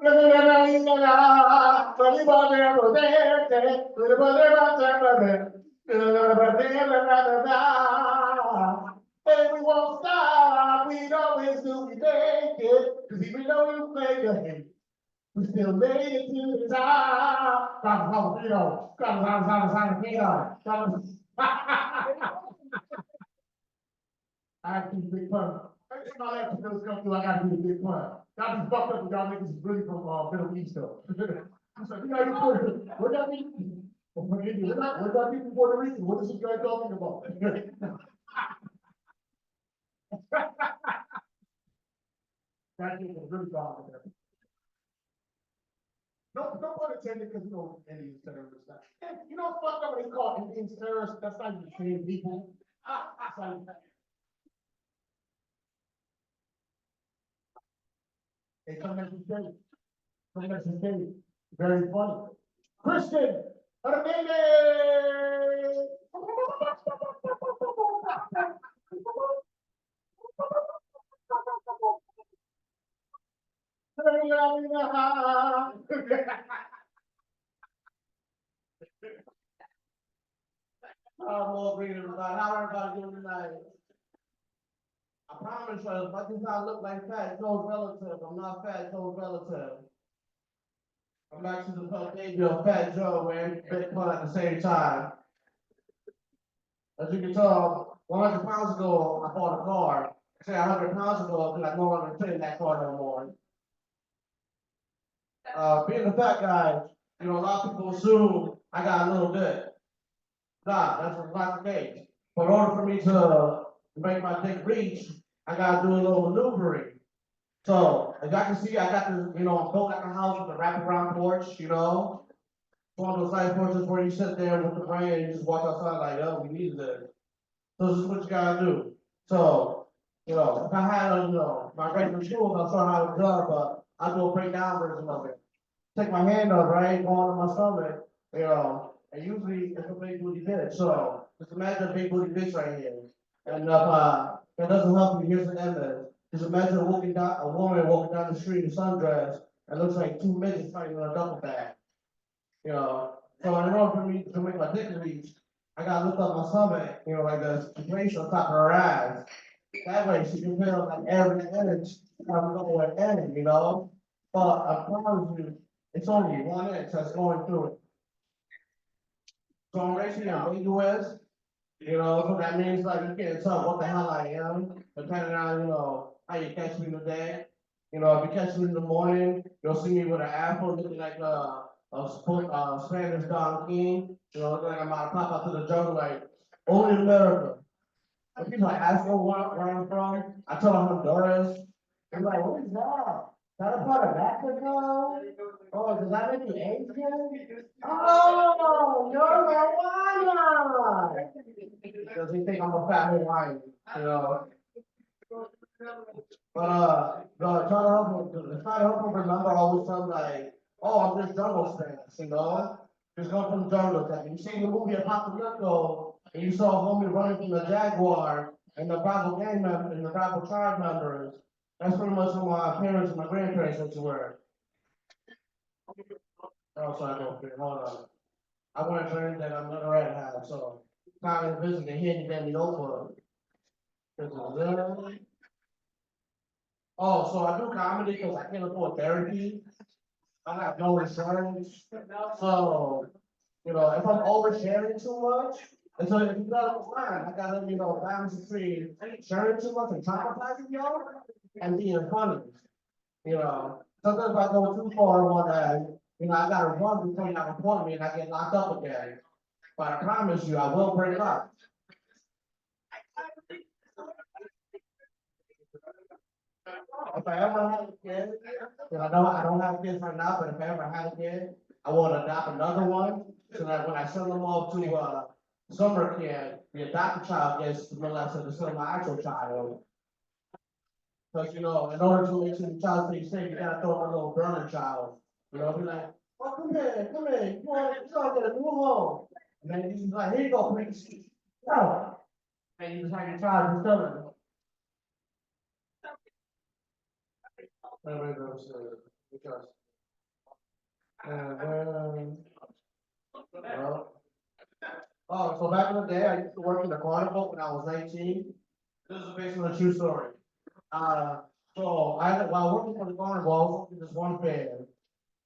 S2: And we won't stop, we always do, we make it, cause even though you play the hate, we still made it to the top. I have to do big pun. Every time I have to come through, I gotta do the big pun. Y'all be fucked up with y'all niggas is really from, Middle East though. I'm like, you know, you what that mean? What that mean from Puerto Rico? What is this guy talking about? That nigga was really gone with that. No pun intended, because you know, Indians terrorists. You know, fucked up when they call Indians terrorists, that's not even the same people. That's like, they come next to say, very funny. Christian, Hernandez.
S3: More greetings about how everybody doing tonight. I promise you, as much as I look like Fat Joe's relative, I'm not Fat Joe's relative. I'm actually the Pelcadia of Fat Joe and Big Pun at the same time. As you can tell, 100 pounds ago, I bought a car. Say 100 pounds ago, because I no longer fit in that car no more. Being a fat guy, you know, a lot of people assume I got a little bit. Nah, that's not the case. But in order for me to make my dick reach, I gotta do a little maneuvering. So, as y'all can see, I got this, you know, I'm built like a house with a wraparound porch, you know. One of those nice porches where you sit there with the brain and you just walk outside like, oh, we needed this. So this is what you gotta do. So, you know, if I had, you know, my regular tools, I'll show how it's done, but I'll do a breakdown version of it. Take my hand up, right, go on to my stomach, you know, and usually it's a big booty bitch, so just imagine a big booty bitch right here. And if that doesn't help you, here's the image. Just imagine a woman walking down the street in sundress and looks like two midgets fighting on a double bag. You know, so in order for me to make my dick reach, I gotta lift up my stomach, you know, like this, to place on top of her ass. That way she can feel like every inch I'm going in, you know? But I promise you, it's only 1 inch that's going through it. So I'm racially ambiguous, you know, so that means like you can't tell what the hell I am, depending on, you know, how you catch me today. You know, if you catch me in the morning, you'll see me with an afro looking like a Spanish Don King, you know, looking like I'm about to pop out to the jungle like, only in America. If people ask me where I'm from, I tell them Honduras. I'm like, what is that? Is that a part of Mexico? Oh, does that make you Asian? Oh, you're Hawaiian. Because they think I'm a fat Hawaiian, you know? But, try to help them remember always something like, oh, I'm just jungle Spanish, you know? Just come from the jungle. Like, you seen the movie Apocalypto, and you saw a homie running from the Jaguar, and the Bravo gang members, and the Bravo tribe members. That's pretty much what my parents and my grandparents used to wear. Oh, sorry, hold on. I want to learn that I'm not a red hat, so kind of visit the hidden in the open. Oh, so I do comedy because I can't afford therapy. I have no insurance. So, you know, if I'm oversharing too much, and so if you gotta fine, I gotta, you know, balance between sharing too much and traumatizing y'all and being funny. You know, sometimes if I go too far one day, you know, I gotta run before you report me and I get locked up again. But I promise you, I will break up. If I ever have a kid, and I don't have kids right now, but if I ever had a kid, I want to adopt another one, so that when I send them off to, summer camp, the adopted child gets the molested instead of my actual child. Cause you know, in order to make sure the child stays safe, you gotta throw in a little burner child, you know, be like, oh, come here, you want to get a new home. And then he's like, here you go, please. No. And you just have your child just telling him. Because. And then. Well, oh, so back in the day, I used to work in the carnival when I was 19. This is based on a true story. So while working for the carnival, I was working this one fair.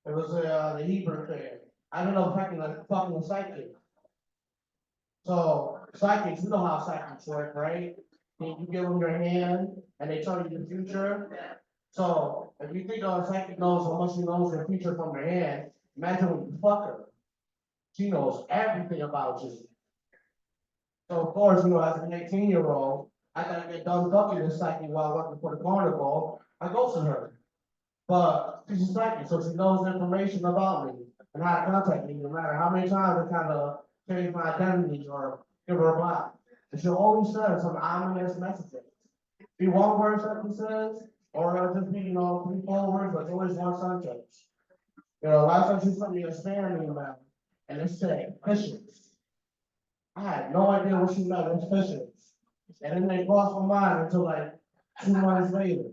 S3: It was the Hebrew fair. I ended up fucking a psychic. So psychics, you know how psychics work, right? You give them your hand and they tell you the future. So if you think a psychic knows how much she knows the future from your hand, imagine when you fuck her. She knows everything about you. So of course, as an 18-year-old, I gotta get done fucking this psychic while working for the carnival. I go to her. But she's a psychic, so she knows information about me and how to contact me, no matter how many times I kind of change my identity or give her a block. And she'll always send some ominous messages. Be one word something says, or it'll just be, 3-4 words, but it's always one sentence. Last time she sent me a spam email, and it said fishes. I had no idea what she meant with fishes. And then they crossed my mind until like 2 months later.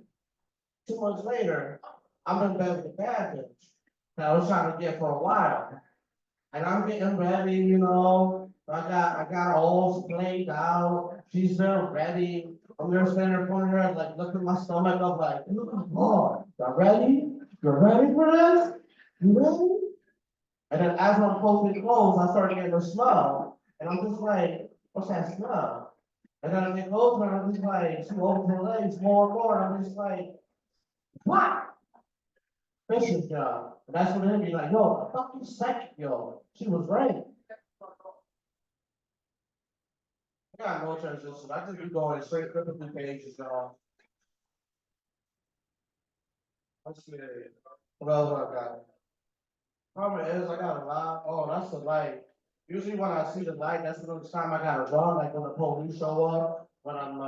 S3: 2 months later, I'm in bed with the bad bitch that I was trying to get for a while. And I'm getting ready, I got all laid out. She's there ready. I'm there standing in front of her, like looking my stomach up, like, oh, you ready? You're ready for this? You ready? And then as I'm closing clothes, I started getting a smell. And I'm just like, what's that smell? And then I get closer, and I'm just like, she opens her legs more and more, and I'm just like, what? Fishing job. And that's when they'd be like, yo, the fucking psychic, yo. She was right. I got no transition. I just be going straight through the pages, y'all. Let's see. What else I got? Problem is, I got a lot. Oh, that's the light. Usually when I see the light, that's the time I gotta run, like when the police show up, when I'm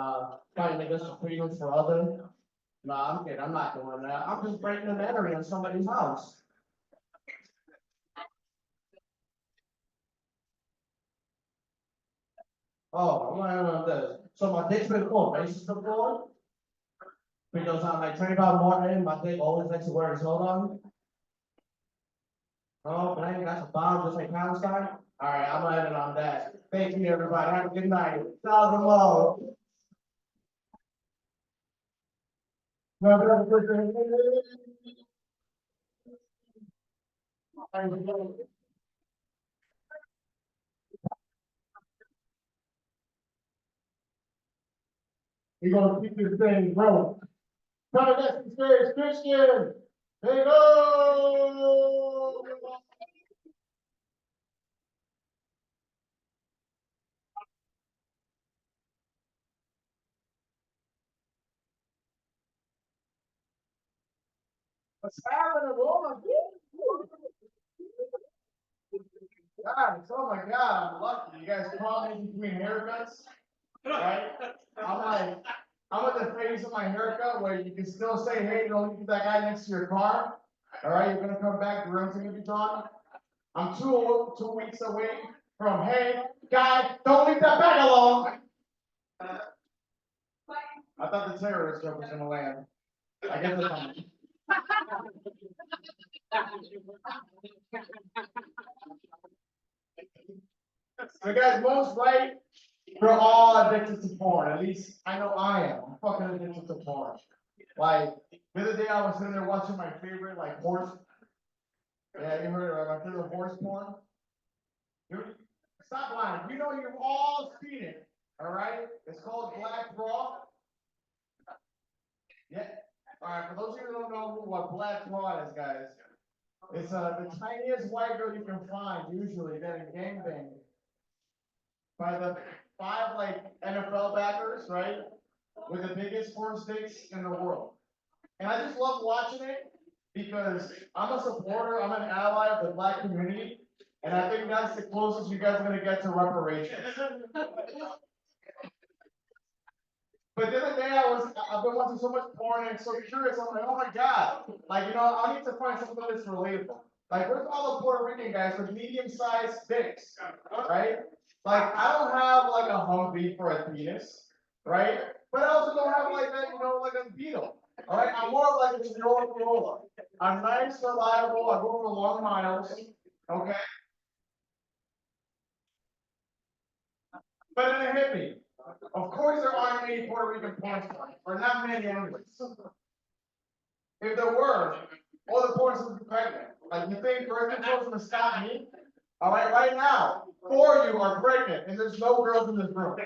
S3: fighting against the freedoms for others. No, I'm kidding. I'm not doing that. I'm just breaking an entry in somebody's house. Oh, I'm not on this. So my dick's been full, racist before. Because I'm like 25 more in, my dick always likes to wear his hood on. Oh, dang, that's a bomb just like Palestine. All right, I'm ending on that. Thank you, everybody. Have a good night. Ciao, tomorrow. We're gonna keep this thing growing. Come on, next stage, Christian. There you go. What's happening, Lord? Guys, oh my God, I'm lucky. You guys caught me between haircuts, right? I'm at the phase of my haircut where you can still say, hey, don't leave that guy next to your car. All right, you're gonna come back, the rims are gonna be gone. I'm 2 weeks away from, hey, guy, don't leave that bag alone. I thought the terrorist joke was gonna land. I guess it's on. So guys, most right, we're all addicted to porn. At least I know I am. I'm fucking addicted to porn. Like, the other day I was sitting there watching my favorite, like, horse. Yeah, you heard of my favorite horse porn? Dude, stop lying. You know you've all seen it, all right? It's called Black Raw. Yeah. All right, for those of you who don't know what Black Raw is, guys, it's the tiniest white girl you can find, usually, getting gangbanged by the 5, like, NFL backers, right? With the biggest horse dicks in the world. And I just love watching it because I'm a supporter, I'm an ally of the Black community, and I think that's the closest you guys are gonna get to reparations. But the other day I've been watching so much porn and so curious, I'm like, oh my God, like, I need to find something that's relatable. Like, where's all the Puerto Rican guys with medium-sized dicks, right? Like, I don't have like a Humvee for a penis, right? But I also don't have like a, like a Beetle. All right, I'm more like a Toyota Corolla. I'm nice, reliable, I go for long miles, okay? But then it hit me. Of course there aren't any Puerto Rican porn stars, or not many anyways. If there were, all the porn stars would be pregnant. Like, you think birth control's gonna stop me? All right now, 4 of you are pregnant, and there's no girls in this room.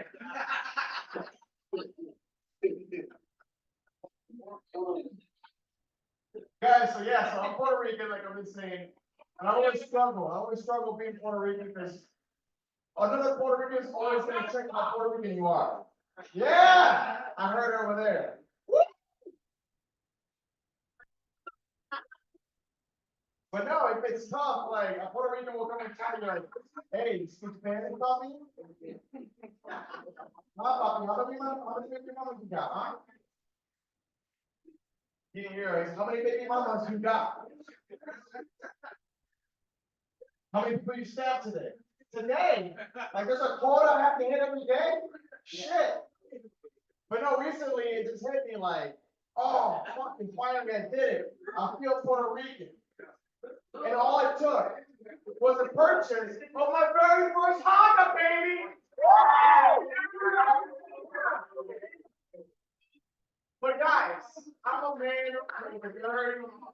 S3: Guys, so yeah, so I'm Puerto Rican, like I've been saying, and I always struggle being Puerto Rican, because another Puerto Rican is always gonna check how Puerto Rican you are. Yeah, I heard it over there. Woo! But no, if it's tough, like a Puerto Rican will come and tell you, like, hey, you speak Spanish, papi? Huh, papi, how many baby mamas you got, huh? You hear, how many baby mamas you got? How many people you stabbed today? Today? Like there's a quota I have to hit every day? Shit. But no, recently it just hit me like, oh, fucking finally I did it. I feel Puerto Rican. And all it took was a purchase of my very first Honda, baby! But guys, I'm a man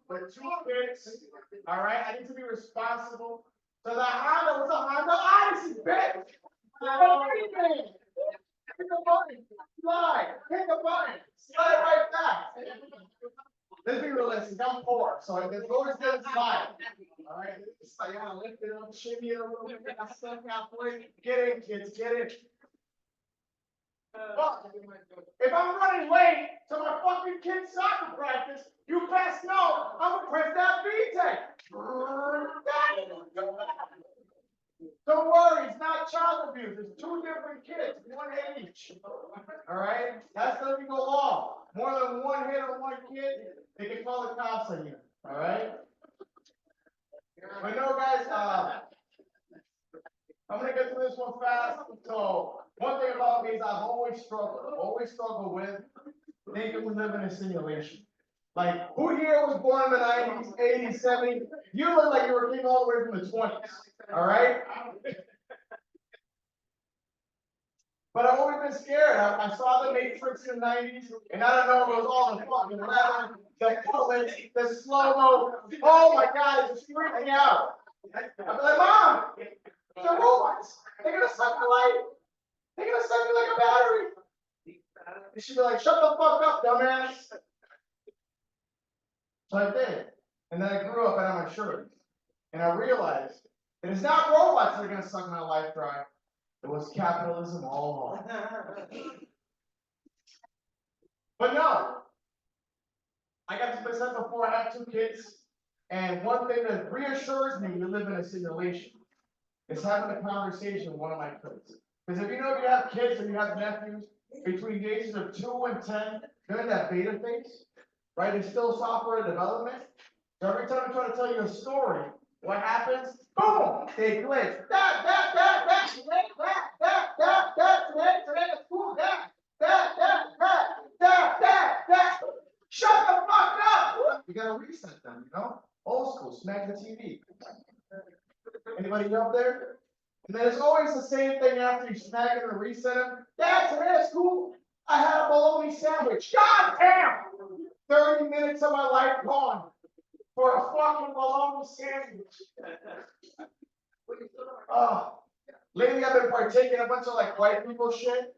S3: with 2 kids. All right, I need to be responsible. So the Honda was a Honda Odyssey, bitch. Hit the button, slide, hit the button, slide right back. Let's be realistic, I'm poor, so there's always gonna slide. All right, it's like, I lift it up, shimmy it a little bit, I stuck out for it. Get in, kids, get in. But if I'm running late to my fucking kid's soccer practice, you best know I'm gonna press that VTech. Don't worry, it's not child abuse. It's 2 different kids, 1 hit each. All right, that's doesn't go long. More than 1 hit on 1 kid, they can call the cops on you. All right. But no, guys, I'm gonna get through this one fast. So one thing about me is I've always struggled with thinking we live in a simulation. Like, who here was born in the 90s, 80s, 70s? You look like you were king all the way from the 20s. All right. But I've always been scared. I saw the Matrix in the 90s, and I don't know if it was all the fucking leather, the bullets, the slow-mo. Oh my God, it's just freaking out. I'm like, Mom, the robots, they're gonna suck my life. They're gonna suck me like a battery. And she'd be like, shut the fuck up, dumbass. So I did. And then I grew up and I'm mature. And I realized that it's not robots that are gonna suck my life dry. It was capitalism all along. But no, I got to said before, I have 2 kids, and one thing that reassures me we live in a simulation is having a conversation with one of my kids. Because if you have kids or you have nephews between the ages of 2 and 10, they're in that beta phase, right? It's still software development. So every time I try to tell you a story, what happens? Boom! They glitch. Shut the fuck up! You gotta reset them, Old school, smack the TV. Anybody up there? And then it's always the same thing after you smack it or reset them. Dad, today at school, I had a bologna sandwich. God damn! 30 minutes of my life gone for a fucking bologna sandwich. Lately I've been partaking a bunch of like white people shit,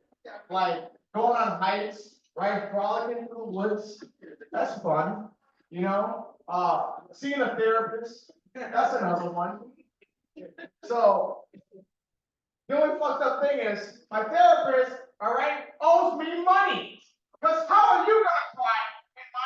S3: like going on hikes, right? Frolicking through the woods. That's fun, seeing a therapist. That's another one. So the only fucked up thing is my therapist, all right, owes me money. Because how are you gonna cry